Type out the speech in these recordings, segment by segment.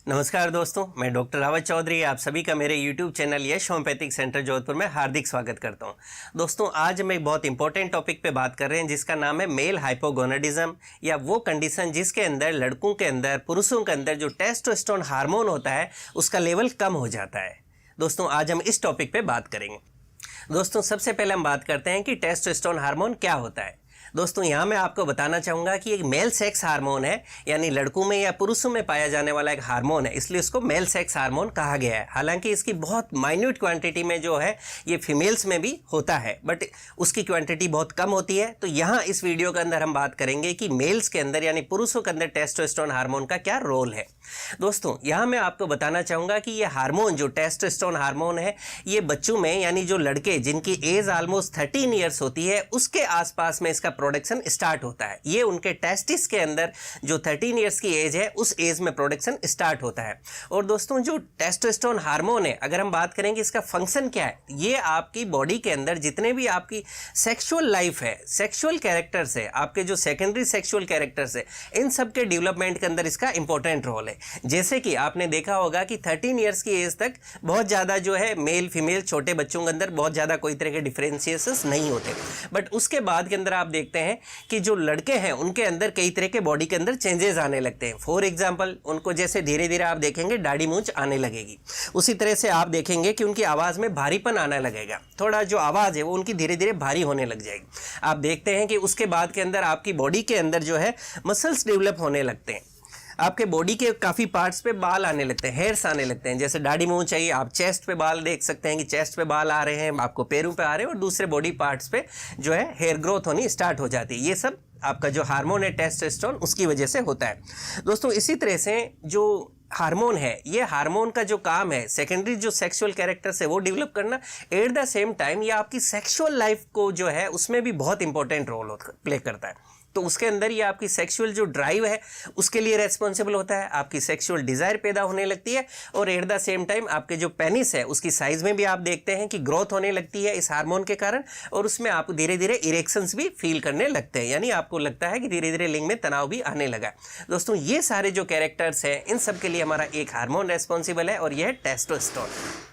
नमस्कार दोस्तों, मैं डॉक्टर रावत चौधरी आप सभी का मेरे YouTube चैनल यश होम्योपैथिक सेंटर जोधपुर में हार्दिक स्वागत करता हूं। दोस्तों, आज हम एक बहुत इंपॉर्टेंट टॉपिक पे बात कर रहे हैं जिसका नाम है मेल हाइपोगोनाडिज्म, या वो कंडीशन जिसके अंदर लड़कों के अंदर, पुरुषों के अंदर जो टेस्टोस्टेरोन हार्मोन होता है उसका लेवल कम हो जाता है। दोस्तों, आज हम इस टॉपिक पर बात करेंगे। दोस्तों, सबसे पहले हम बात करते हैं कि टेस्टोस्टेरोन हार्मोन क्या होता है। दोस्तों, यहाँ मैं आपको बताना चाहूँगा कि एक मेल सेक्स हार्मोन है, यानी लड़कों में या पुरुषों में पाया जाने वाला एक हार्मोन है, इसलिए इसको मेल सेक्स हार्मोन कहा गया है। हालांकि इसकी बहुत माइन्यूट क्वांटिटी में जो है ये फीमेल्स में भी होता है, बट उसकी क्वांटिटी बहुत कम होती है। तो यहाँ इस वीडियो के अंदर हम बात करेंगे कि मेल्स के अंदर यानी पुरुषों के अंदर टेस्टोस्टेरोन हार्मोन का क्या रोल है। दोस्तों, यहाँ मैं आपको बताना चाहूँगा कि ये हार्मोन जो टेस्टोस्टेरोन हार्मोन है, ये बच्चों में यानी जो लड़के जिनकी एज ऑलमोस्ट 13 ईयर्स होती है उसके आसपास में इसका प्रोडक्शन स्टार्ट होता है। ये उनके टेस्टिस के अंदर जो 13 इयर्स की एज है उस एज में प्रोडक्शन स्टार्ट होता है। और दोस्तों, जो टेस्टोस्टेरोन हार्मोन है, अगर हम बात करेंगे इसका फंक्शन क्या है, ये आपकी बॉडी के अंदर जितने भी आपकी सेक्सुअल लाइफ है, सेक्सुअल कैरेक्टर्स है, आपके जो सेकेंडरी सेक्सुअल कैरेक्टर्स है, इन सब के डेवलपमेंट के अंदर इसका इंपॉर्टेंट रोल है। जैसे कि आपने देखा होगा कि 13 इयर्स की एज तक बहुत ज़्यादा जो है मेल फीमेल छोटे बच्चों के अंदर बहुत ज़्यादा कोई तरह के डिफरेंशिएशंस नहीं होते, बट उसके बाद के अंदर आप देखते हैं कि जो लड़के हैं उनके अंदर कई तरह के बॉडी के अंदर चेंजेस आने लगते हैं। फॉर एग्जांपल, उनको जैसे धीरे धीरे आप देखेंगे दाढ़ी मूंछ आने लगेगी, उसी तरह से आप देखेंगे कि उनकी आवाज़ में भारीपन आने लगेगा, थोड़ा जो आवाज़ है वो उनकी धीरे धीरे भारी होने लग जाएगी। आप देखते हैं कि उसके बाद के अंदर आपकी बॉडी के अंदर जो है मसल्स डेवलप होने लगते हैं, आपके बॉडी के काफ़ी पार्ट्स पे बाल आने लगते हैं, हेयर्स आने लगते हैं। जैसे दाढ़ी मूंछ चाहिए, आप चेस्ट पे बाल देख सकते हैं कि चेस्ट पे बाल आ रहे हैं, आपको पैरों पे आ रहे हैं, और दूसरे बॉडी पार्ट्स पे जो है हेयर ग्रोथ होनी स्टार्ट हो जाती है। ये सब आपका जो हार्मोन है टेस्टोस्टेरोन उसकी वजह से होता है। दोस्तों, इसी तरह से जो हार्मोन है, ये हार्मोन का जो काम है सेकेंडरी जो सेक्सुअल कैरेक्टर्स है वो डेवलप करना, एट द सेम टाइम ये आपकी सेक्सुअल लाइफ को जो है उसमें भी बहुत इंपॉर्टेंट रोल प्ले करता है। तो उसके अंदर ये आपकी सेक्सुअल जो ड्राइव है उसके लिए रेस्पॉन्सिबल होता है, आपकी सेक्सुअल डिज़ायर पैदा होने लगती है, और एट द सेम टाइम आपके जो पेनिस है उसकी साइज़ में भी आप देखते हैं कि ग्रोथ होने लगती है इस हार्मोन के कारण, और उसमें आप धीरे धीरे इरेक्शंस भी फील करने लगते हैं, यानी आपको लगता है कि धीरे धीरे लिंग में तनाव भी आने लगा। दोस्तों, ये सारे जो कैरेक्टर्स हैं इन सब के लिए हमारा एक हार्मोन रेस्पॉन्सिबल है और यह है टेस्टोस्टेरोन।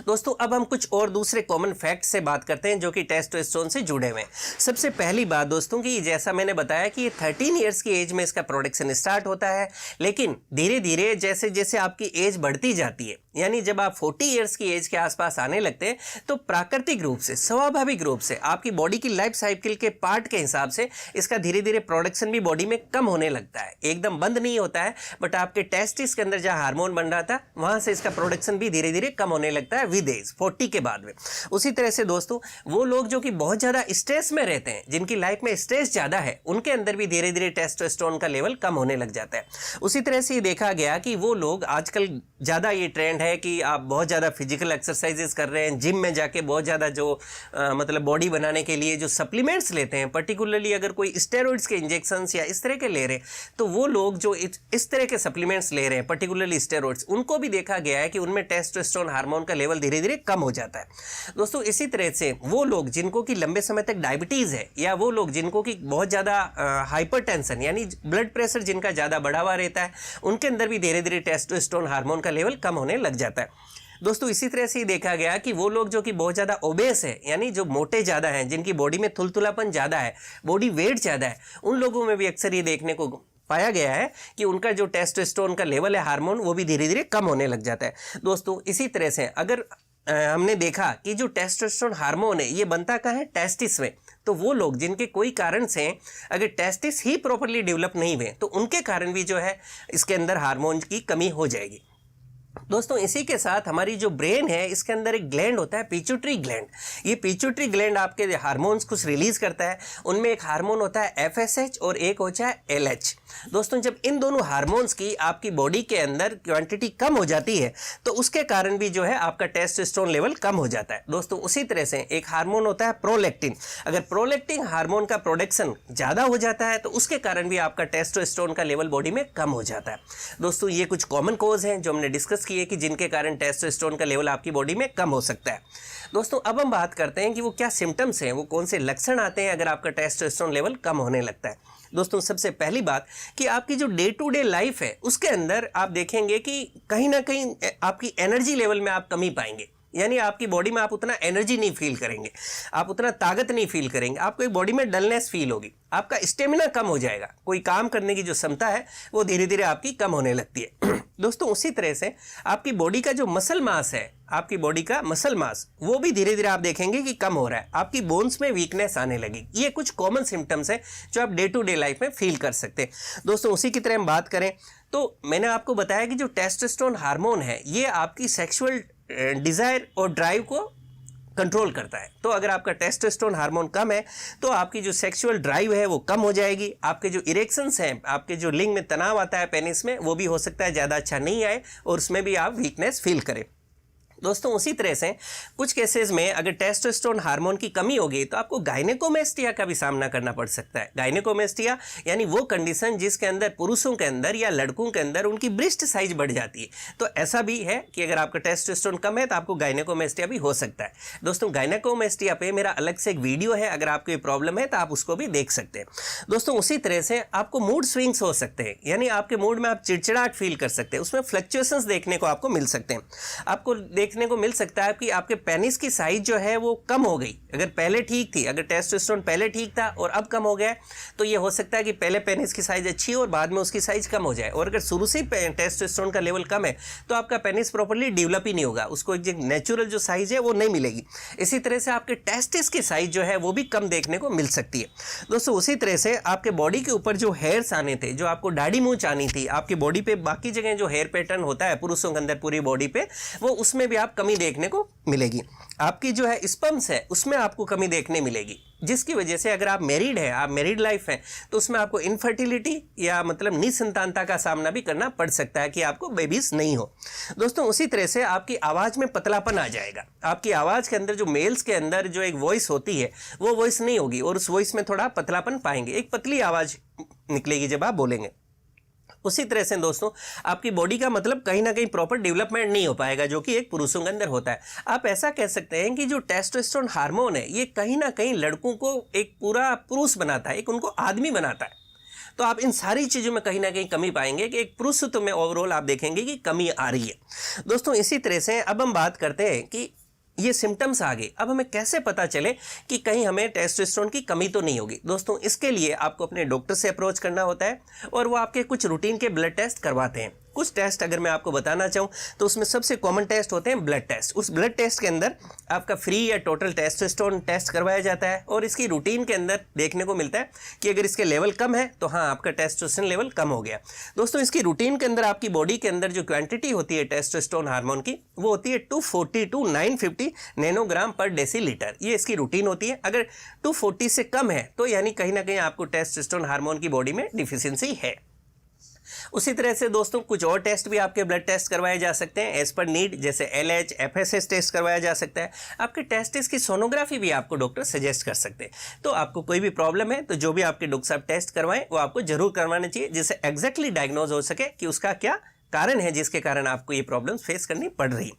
दोस्तों, अब हम कुछ और दूसरे कॉमन फैक्ट से बात करते हैं जो कि टेस्टोस्टेरोन से जुड़े हुए हैं। सबसे पहली बात दोस्तों कि जैसा मैंने बताया कि ये 13 इयर्स की एज में इसका प्रोडक्शन स्टार्ट होता है, लेकिन धीरे धीरे जैसे जैसे आपकी एज बढ़ती जाती है, यानी जब आप 40 इयर्स की एज के आसपास आने लगते हैं, तो प्राकृतिक रूप से, स्वाभाविक रूप से आपकी बॉडी की लाइफ साइकिल के पार्ट के हिसाब से इसका धीरे धीरे प्रोडक्शन भी बॉडी में कम होने लगता है। एकदम बंद नहीं होता है, बट आपके टेस्टिस के अंदर जहाँ हार्मोन बन रहा था वहाँ से इसका प्रोडक्शन भी धीरे धीरे कम होने लगता है विद एज 40 के बाद में। उसी तरह से दोस्तों, वो लोग जो कि बहुत ज़्यादा स्ट्रेस में रहते हैं, जिनकी लाइफ में स्ट्रेस ज़्यादा है, उनके अंदर भी धीरे धीरे टेस्टोस्टेरोन का लेवल कम होने लग जाता है। उसी तरह से ये देखा गया कि वो लोग आजकल ज़्यादा ये ट्रेंड है कि आप बहुत ज़्यादा फिजिकल एक्सरसाइजेस कर रहे हैं, जिम में जाके बहुत ज़्यादा जो मतलब बॉडी बनाने के लिए जो सप्लीमेंट्स लेते हैं, पर्टिकुलरली अगर कोई स्टेरॉइड्स के इंजेक्शंस या इस तरह के ले रहे हैं, तो वो लोग जो इस तरह के सप्लीमेंट्स ले रहे हैं, पर्टिकुलरली स्टेरॉइड्स, उनको भी देखा गया है कि उनमें टेस्टोस्टेरोन हार्मोन का लेवल धीरे धीरे कम हो जाता है। दोस्तों, इसी तरह से वो लोग जिनको कि लंबे समय तक डायबिटीज़ है, या वो लोग जिनको कि बहुत ज़्यादा हाइपरटेंशन यानी ब्लड प्रेशर जिनका ज़्यादा बढ़ा हुआ रहता है, उनके अंदर भी धीरे धीरे टेस्टोस्टेरोन हार्मोन का लेवल कम होने लग जाता है। दोस्तों, इसी तरह से ही देखा गया कि वो लोग जो कि बहुत ज़्यादा ओबेस है, यानी जो मोटे ज़्यादा हैं, जिनकी बॉडी में थुलथुलापन ज़्यादा है, बॉडी वेट ज़्यादा है, उन लोगों में भी अक्सर ये देखने को पाया गया है कि उनका जो टेस्टोस्टेरोन का लेवल है हार्मोन वो भी धीरे धीरे कम होने लग जाता है। दोस्तों, इसी तरह से अगर हमने देखा कि जो टेस्टोस्टेरोन हार्मोन है ये बनता कहाँ है, टेस्टिस में, तो वो लोग जिनके कोई कारण से अगर टेस्टिस ही प्रॉपर्ली डेवलप नहीं हुए तो उनके कारण भी जो है इसके अंदर हार्मोन की कमी हो जाएगी। दोस्तों, इसी के साथ हमारी जो ब्रेन है इसके अंदर एक ग्लैंड होता है, पिट्यूटरी ग्लैंड। ये पिट्यूटरी ग्लैंड आपके हार्मोन्स कुछ रिलीज करता है, उनमें एक हार्मोन होता है FSH और एक होता है LH। दोस्तों, जब इन दोनों हार्मोन्स की आपकी बॉडी के अंदर क्वांटिटी कम हो जाती है तो उसके कारण भी जो है आपका टेस्टोस्टेरोन लेवल कम हो जाता है। दोस्तों, उसी तरह से एक हार्मोन होता है प्रोलैक्टिन। अगर प्रोलैक्टिन हार्मोन का प्रोडक्शन ज़्यादा हो जाता है तो उसके कारण भी आपका टेस्टोस्टेरोन का लेवल बॉडी में कम हो जाता है। दोस्तों, ये कुछ कॉमन कॉज हैं जो हमने डिस्कस किए कि जिनके कारण टेस्टोस्टेरोन का लेवल आपकी बॉडी में कम हो सकता है। दोस्तों, अब हम बात करते हैं कि वो क्या सिम्टम्स हैं, वो कौन से लक्षण आते हैं अगर आपका टेस्टोस्टेरोन लेवल कम होने लगता है। दोस्तों सबसे पहली बात कि आपकी जो डे टू डे लाइफ है उसके अंदर आप देखेंगे कि कहीं ना कहीं आपकी एनर्जी लेवल में आप कमी पाएंगे, यानी आपकी बॉडी में आप उतना एनर्जी नहीं फील करेंगे, आप उतना ताकत नहीं फील करेंगे, आपको एक बॉडी में डलनेस फील होगी, आपका स्टेमिना कम हो जाएगा, कोई काम करने की जो क्षमता है वो धीरे धीरे आपकी कम होने लगती है। दोस्तों उसी तरह से आपकी बॉडी का जो मसल मास है, आपकी बॉडी का मसल मास वो भी धीरे धीरे आप देखेंगे कि कम हो रहा है, आपकी बोन्स में वीकनेस आने लगी। ये कुछ कॉमन सिम्टम्स हैं जो आप डे टू डे लाइफ में फील कर सकते हैं। दोस्तों उसी की तरह हम बात करें तो मैंने आपको बताया कि जो टेस्टोस्टेरोन हार्मोन है ये आपकी सेक्सुअल डिज़ायर और ड्राइव को कंट्रोल करता है। तो अगर आपका टेस्टोस्टेरोन हार्मोन कम है तो आपकी जो सेक्सुअल ड्राइव है वो कम हो जाएगी, आपके जो इरेक्शंस हैं, आपके जो लिंग में तनाव आता है पेनिस में, वो भी हो सकता है ज़्यादा अच्छा नहीं आए और उसमें भी आप वीकनेस फील करें। दोस्तों उसी तरह से कुछ केसेस में अगर टेस्टोस्टेरोन हार्मोन की कमी होगी तो आपको गायनेकोमेस्टिया का भी सामना करना पड़ सकता है। गायनेकोमेस्टिया यानी वो कंडीशन जिसके अंदर पुरुषों के अंदर या लड़कों के अंदर उनकी ब्रेस्ट साइज बढ़ जाती है। तो ऐसा भी है कि अगर आपका टेस्टोस्टेरोन कम है तो आपको गायनेकोमेस्टिया भी हो सकता है। दोस्तों गायनेकोमेस्टिया पे मेरा अलग से एक वीडियो है, अगर आपको ये प्रॉब्लम है तो आप उसको भी देख सकते हैं। दोस्तों उसी तरह से आपको मूड स्विंग्स हो सकते हैं, यानी आपके मूड में आप चिड़चिड़ाहट फील कर सकते हैं, उसमें फ्लक्चुएशंस देखने को आपको मिल सकते हैं। आपको देखने को मिल सकता है कि आपके पेनिस की साइज जो है वो कम हो गई। अगर पहले ठीक थी, अगर टेस्टोस्टेरोन पहले ठीक था और अब कम हो गया तो ये हो सकता है कि पहले पेनिस की साइज अच्छी हो और बाद में उसकी साइज कम हो जाए। और अगर शुरू से ही टेस्टोस्टेरोन का लेवल कम है तो आपका पेनिस प्रॉपर्ली डेवलप ही नहीं होगा, उसको एक नेचुरल जो साइज है वो नहीं मिलेगी। इसी तरह से आपके टेस्टिस की साइज जो है वो भी कम देखने को मिल सकती है। दोस्तों उसी तरह से आपके बॉडी के ऊपर जो हेयर्स आने थे, जो आपको दाढ़ी मूंछ आनी थी, आपकी बॉडी पे बाकी जगह जो हेयर पैटर्न होता है पुरुषों के अंदर पूरी बॉडी पे, वो उसमें भी आप कमी देखने को मिलेगी। आपकी जो है स्पर्म्स है उसमें आपको कमी देखने मिलेगी, जिसकी वजह से अगर आप मैरिड हैं, आप मैरिड लाइफ है तो उसमें आपको इनफर्टिलिटी या मतलब निसंतानता का सामना भी करना पड़ सकता है कि आपको बेबीज नहीं हो। दोस्तों उसी तरह से आपकी आवाज़ में पतलापन आ जाएगा, आपकी आवाज़ के अंदर जो मेल्स के अंदर जो एक वॉइस होती है वो वॉइस नहीं होगी और उस वॉइस में थोड़ा पतलापन पाएंगे, एक पतली आवाज़ निकलेगी जब आप बोलेंगे। उसी तरह से दोस्तों आपकी बॉडी का मतलब कहीं ना कहीं प्रॉपर डेवलपमेंट नहीं हो पाएगा, जो कि एक पुरुषों के अंदर होता है। आप ऐसा कह सकते हैं कि जो टेस्टोस्टेरोन हार्मोन है ये कहीं ना कहीं लड़कों को एक पूरा पुरुष बनाता है, एक उनको आदमी बनाता है। तो आप इन सारी चीज़ों में कहीं ना कहीं कमी पाएंगे कि एक पुरुषत्व में ओवरऑल आप देखेंगे कि कमी आ रही है। दोस्तों इसी तरह से अब हम बात करते हैं कि ये सिम्टम्स आ गए, अब हमें कैसे पता चले कि कहीं हमें टेस्टोस्टेरोन की कमी तो नहीं होगी। दोस्तों इसके लिए आपको अपने डॉक्टर से अप्रोच करना होता है और वो आपके कुछ रूटीन के ब्लड टेस्ट करवाते हैं। कुछ टेस्ट अगर मैं आपको बताना चाहूँ तो उसमें सबसे कॉमन टेस्ट होते हैं ब्लड टेस्ट। उस ब्लड टेस्ट के अंदर आपका फ्री या टोटल टेस्टोस्टेरोन टेस्ट करवाया जाता है और इसकी रूटीन के अंदर देखने को मिलता है कि अगर इसके लेवल कम है तो हाँ आपका टेस्टोस्टेरोन लेवल कम हो गया। दोस्तों इसकी रूटीन के अंदर आपकी बॉडी के अंदर जो क्वांटिटी होती है टेस्टोस्टेरोन हार्मोन की वो होती है 240 to 950 नैनोग्राम पर डेसीलीटर, ये इसकी रूटीन होती है। अगर 240 से कम है तो यानी कहीं ना कहीं आपको टेस्टोस्टेरोन हार्मोन की बॉडी में डिफिशियंसी है। उसी तरह से दोस्तों कुछ और टेस्ट भी आपके ब्लड टेस्ट करवाए जा सकते हैं एज पर नीड, जैसे LH FSH टेस्ट करवाया जा सकता है। आपके टेस्टिस की सोनोग्राफी भी आपको डॉक्टर सजेस्ट कर सकते हैं। तो आपको कोई भी प्रॉब्लम है तो जो भी आपके डॉक्टर साहब टेस्ट करवाएं वो आपको जरूर करवाना चाहिए, जिससे एग्जैक्टली डायग्नोज हो सके कि उसका क्या कारण है जिसके कारण आपको ये प्रॉब्लम फेस करनी पड़ रही।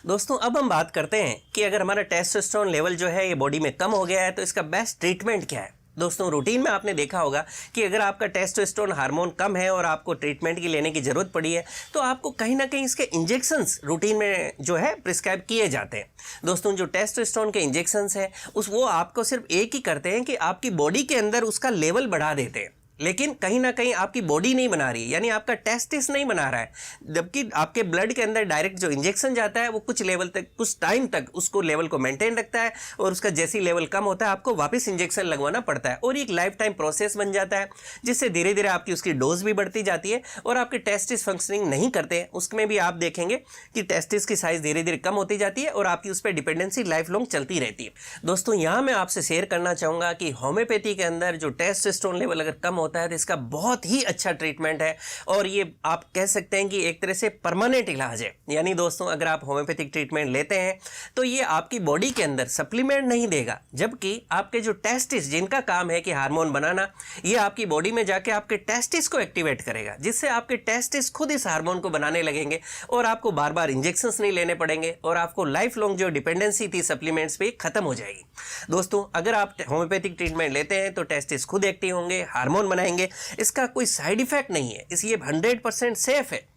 दोस्तों अब हम बात करते हैं कि अगर हमारा टेस्टोस्टेरोन लेवल जो है ये बॉडी में कम हो गया है तो इसका बेस्ट ट्रीटमेंट क्या है। दोस्तों रूटीन में आपने देखा होगा कि अगर आपका टेस्टोस्टेरोन हार्मोन कम है और आपको ट्रीटमेंट की लेने की ज़रूरत पड़ी है तो आपको कहीं ना कहीं इसके इंजेक्शंस रूटीन में जो है प्रिस्क्राइब किए जाते हैं। दोस्तों जो टेस्टोस्टेरोन के इंजेक्शंस हैं वो आपको सिर्फ एक ही करते हैं कि आपकी बॉडी के अंदर उसका लेवल बढ़ा देते हैं, लेकिन कहीं ना कहीं आपकी बॉडी नहीं बना रही है, यानी आपका टेस्टिस नहीं बना रहा है। जबकि आपके ब्लड के अंदर डायरेक्ट जो इंजेक्शन जाता है वो कुछ लेवल तक, कुछ टाइम तक उसको लेवल को मेंटेन रखता है और उसका जैसी लेवल कम होता है आपको वापस इंजेक्शन लगवाना पड़ता है और एक लाइफ टाइम प्रोसेस बन जाता है, जिससे धीरे धीरे आपकी उसकी डोज भी बढ़ती जाती है और आपके टेस्टिस फंक्शनिंग नहीं करते हैं। उसमें भी आप देखेंगे कि टेस्टिस की साइज धीरे धीरे कम होती जाती है और आपकी उस पर डिपेंडेंसी लाइफ लॉन्ग चलती रहती है। दोस्तों यहाँ मैं आपसे शेयर करना चाहूँगा कि होम्योपैथी के अंदर जो टेस्टोस्टेरोन लेवल अगर कम होता है तो इसका बहुत ही अच्छा ट्रीटमेंट है और ये आप कह सकते हैं कि एक तरह से परमानेंट इलाज है। यानी दोस्तों अगर आप होम्योपैथिक ट्रीटमेंट लेते हैं तो ये आपकी बॉडी के अंदर सप्लीमेंट नहीं देगा, जबकि आपके जो टेस्टिस जिनका काम है कि हार्मोन बनाना, ये आपकी बॉडी में जाके आपके टेस्टिस को एक्टिवेट करेगा, जिससे आपके टेस्टिस खुद इस हार्मोन को बनाने लगेंगे और आपको बार बार इंजेक्शंस नहीं लेने पड़ेंगे और आपको लाइफ लॉन्ग जो डिपेंडेंसी थी सप्लीमेंट्स पे खत्म हो जाएगी। दोस्तों अगर आप होम्योपैथिक ट्रीटमेंट लेते हैं तो टेस्टिस खुद एक्टिव होंगे, हार्मोन बनाएंगे, इसका कोई साइड इफेक्ट नहीं है, इसलिए 100% सेफ है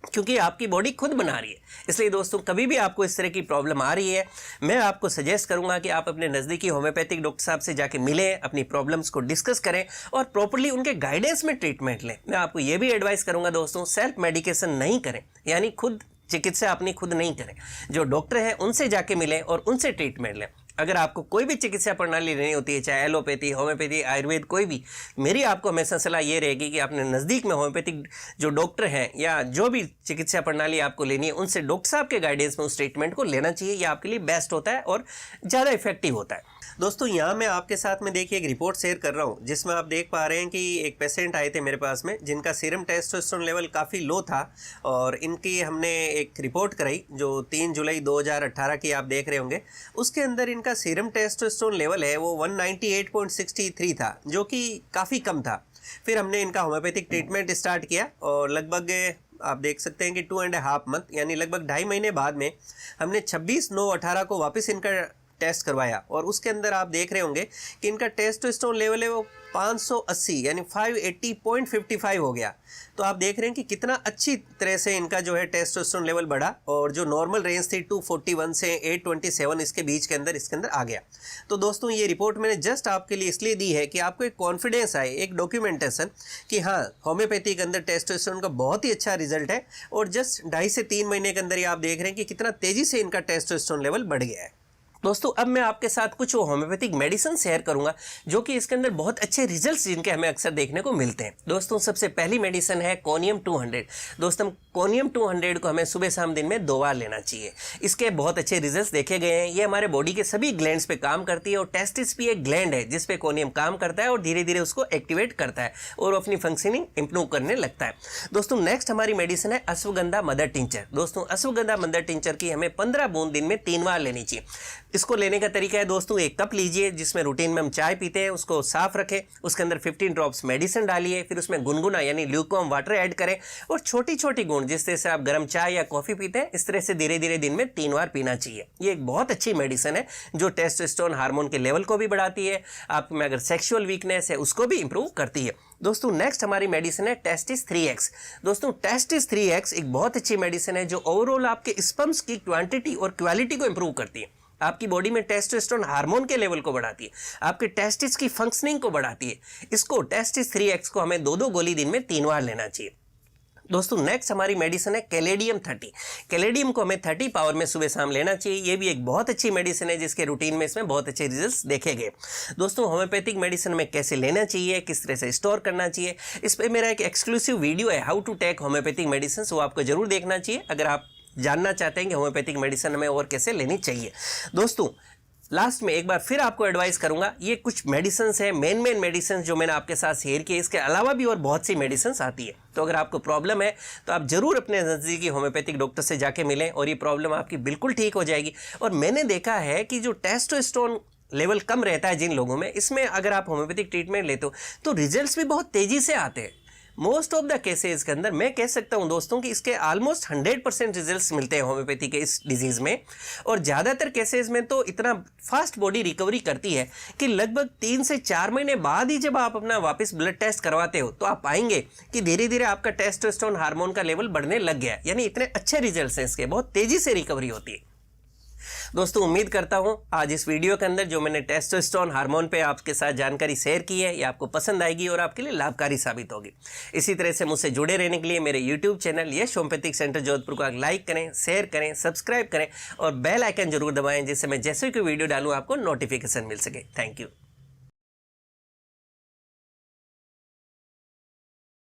क्योंकि आपकी बॉडी खुद बना रही है। इसलिए दोस्तों कभी भी आपको इस तरह की प्रॉब्लम आ रही है, मैं आपको सजेस्ट करूंगा कि आप अपने नज़दीकी होम्योपैथिक डॉक्टर साहब से जाके मिलें, अपनी प्रॉब्लम्स को डिस्कस करें और प्रॉपर्ली उनके गाइडेंस में ट्रीटमेंट लें। मैं आपको ये भी एडवाइस करूंगा दोस्तों, सेल्फ मेडिकेशन नहीं करें, यानी खुद चिकित्सा अपनी खुद नहीं करें। जो डॉक्टर हैं उनसे जाके मिलें और उनसे ट्रीटमेंट लें। अगर आपको कोई भी चिकित्सा प्रणाली लेनी होती है, चाहे एलोपैथी, होम्योपैथी, आयुर्वेद, कोई भी, मेरी आपको हमेशा सलाह ये रहेगी कि अपने नज़दीक में होम्योपैथिक जो डॉक्टर हैं या जो भी चिकित्सा प्रणाली आपको लेनी है, उनसे डॉक्टर साहब के गाइडेंस में उस ट्रीटमेंट को लेना चाहिए। ये आपके लिए बेस्ट होता है और ज़्यादा इफेक्टिव होता है। दोस्तों यहाँ मैं आपके साथ में देखिए एक रिपोर्ट शेयर कर रहा हूँ, जिसमें आप देख पा रहे हैं कि एक पेशेंट आए थे मेरे पास में जिनका सीरम टेस्टोस्टेरोन लेवल काफ़ी लो था और इनकी हमने एक रिपोर्ट कराई जो 3 जुलाई 2018 की आप देख रहे होंगे। उसके अंदर इनका सीरम टेस्टोस्टेरोन लेवल है वो 198.63 था, जो कि काफ़ी कम था। फिर हमने इनका होम्योपैथिक ट्रीटमेंट स्टार्ट किया और लगभग आप देख सकते हैं कि 2.5 मंथ यानी लगभग 2.5 महीने बाद में हमने 26/9/18 को वापस इनका टेस्ट करवाया और उसके अंदर आप देख रहे होंगे कि इनका टेस्टोस्टेरोन लेवल है वो 580 यानी 580.55 हो गया। तो आप देख रहे हैं कि कितना अच्छी तरह से इनका जो है टेस्टोस्टेरोन लेवल बढ़ा और जो नॉर्मल रेंज थी 241 से 827 इसके बीच के अंदर इसके अंदर आ गया। तो दोस्तों ये रिपोर्ट मैंने जस्ट आपके लिए इसलिए दी है कि आपको एक कॉन्फिडेंस आए, एक डॉक्यूमेंटेशन कि हाँ होम्योपैथी के अंदर टेस्टोस्टेरोन का बहुत ही अच्छा रिजल्ट है और जस्ट 2.5 से 3 महीने के अंदर ही आप देख रहे हैं कि कितना तेज़ी से इनका टेस्टोस्टेरोन लेवल बढ़ गया है। दोस्तों अब मैं आपके साथ कुछ होम्योपैथिक मेडिसिन शेयर करूंगा जो कि इसके अंदर बहुत अच्छे रिजल्ट्स जिनके हमें अक्सर देखने को मिलते हैं। दोस्तों सबसे पहली मेडिसिन है कोनियम 200। दोस्तों कोनियम 200 को हमें सुबह शाम दिन में 2 बार लेना चाहिए। इसके बहुत अच्छे रिजल्ट्स देखे गए हैं। ये हमारे बॉडी के सभी ग्लैंड्स पे काम करती है और टेस्टिस भी एक ग्लैंड है जिस पे कोनियम काम करता है और धीरे धीरे उसको एक्टिवेट करता है और अपनी फंक्शनिंग इंप्रूव करने लगता है। दोस्तों नेक्स्ट हमारी मेडिसिन है अश्वगंधा मदर टिंचर। दोस्तों अश्वगंधा मदर टिंचर की हमें 15 बूंद दिन में 3 बार लेनी चाहिए। इसको लेने का तरीका है दोस्तों, 1 कप लीजिए जिसमें रूटीन में हम चाय पीते हैं, उसको साफ रखें, उसके अंदर 15 ड्रॉप्स मेडिसिन डालिए, फिर उसमें गुनगुना यानी ल्यूकवार्म वाटर ऐड करें और छोटी छोटी बूंद जिस तरह से आप गर्म चाय या कॉफ़ी पीते हैं इस तरह से धीरे धीरे दिन में 3 बार पीना चाहिए। ये एक बहुत अच्छी मेडिसिन है जो टेस्टोस्टेरोन हार्मोन के लेवल को भी बढ़ाती है, आप में अगर सेक्सुअल वीकनेस है उसको भी इंप्रूव करती है। दोस्तों नेक्स्ट हमारी मेडिसिन है टेस्टिस 3x। दोस्तों टेस्टिस 3x एक बहुत अच्छी मेडिसिन है जो ओवरऑल आपके स्पर्म्स की क्वांटिटी और क्वालिटी को इंप्रूव करती है, आपकी बॉडी में टेस्टोस्टेरोन हार्मोन के लेवल को बढ़ाती है, आपके टेस्टिस की फंक्शनिंग को बढ़ाती है। इसको टेस्टिस 3x को हमें 2-2 गोली दिन में 3 बार लेना चाहिए। दोस्तों नेक्स्ट हमारी मेडिसिन है कैलेडियम 30। कैलेडियम को हमें 30 पावर में सुबह शाम लेना चाहिए। ये भी एक बहुत अच्छी मेडिसिन है जिसके रूटीन में इसमें बहुत अच्छे रिजल्ट्स देखे गए। दोस्तों होम्योपैथिक मेडिसिन में कैसे लेना चाहिए, किस तरह से स्टोर करना चाहिए, इस पर मेरा एक एक्सक्लूसिव वीडियो है how to take homeopathic medicine, वो आपको जरूर देखना चाहिए अगर आप जानना चाहते हैं कि होम्योपैथिक मेडिसिन हमें और कैसे लेनी चाहिए। दोस्तों लास्ट में एक बार फिर आपको एडवाइस करूंगा, ये कुछ मेडिसिन है मेन मेडिसिन जो मैंने आपके साथ शेयर किए, इसके अलावा भी और बहुत सी मेडिसिन आती है। तो अगर आपको प्रॉब्लम है तो आप जरूर अपने नज़दीकी होम्योपैथिक डॉक्टर से जाके मिलें और ये प्रॉब्लम आपकी बिल्कुल ठीक हो जाएगी। और मैंने देखा है कि जो टेस्टोस्टेरोन लेवल कम रहता है जिन लोगों में, इसमें अगर आप होम्योपैथिक ट्रीटमेंट लेते हो तो रिजल्ट्स भी बहुत तेज़ी से आते हैं। मोस्ट ऑफ द केसेस के अंदर मैं कह सकता हूं दोस्तों कि इसके ऑलमोस्ट 100% रिजल्ट्स मिलते हैं होम्योपैथी के इस डिजीज़ में। और ज़्यादातर केसेस में तो इतना फास्ट बॉडी रिकवरी करती है कि लगभग 3 से 4 महीने बाद ही जब आप अपना वापस ब्लड टेस्ट करवाते हो तो आप पाएंगे कि धीरे धीरे आपका टेस्टोस्टेरोन हार्मोन का लेवल बढ़ने लग गया है। यानी इतने अच्छे रिजल्ट्स हैं इसके, बहुत तेज़ी से रिकवरी होती है। दोस्तों उम्मीद करता हूं आज इस वीडियो के अंदर जो मैंने टेस्टोस्टेरोन हार्मोन पे आपके साथ जानकारी शेयर की है ये आपको पसंद आएगी और आपके लिए लाभकारी साबित होगी। इसी तरह से मुझसे जुड़े रहने के लिए मेरे यूट्यूब चैनल यश होम्योपैथिक सेंटर जोधपुर को लाइक करें, शेयर करें, सब्सक्राइब करें और बेल आइकन जरूर दबाएं जिससे मैं जैसे कोई वीडियो डालूँ आपको नोटिफिकेशन मिल सके। Thank you.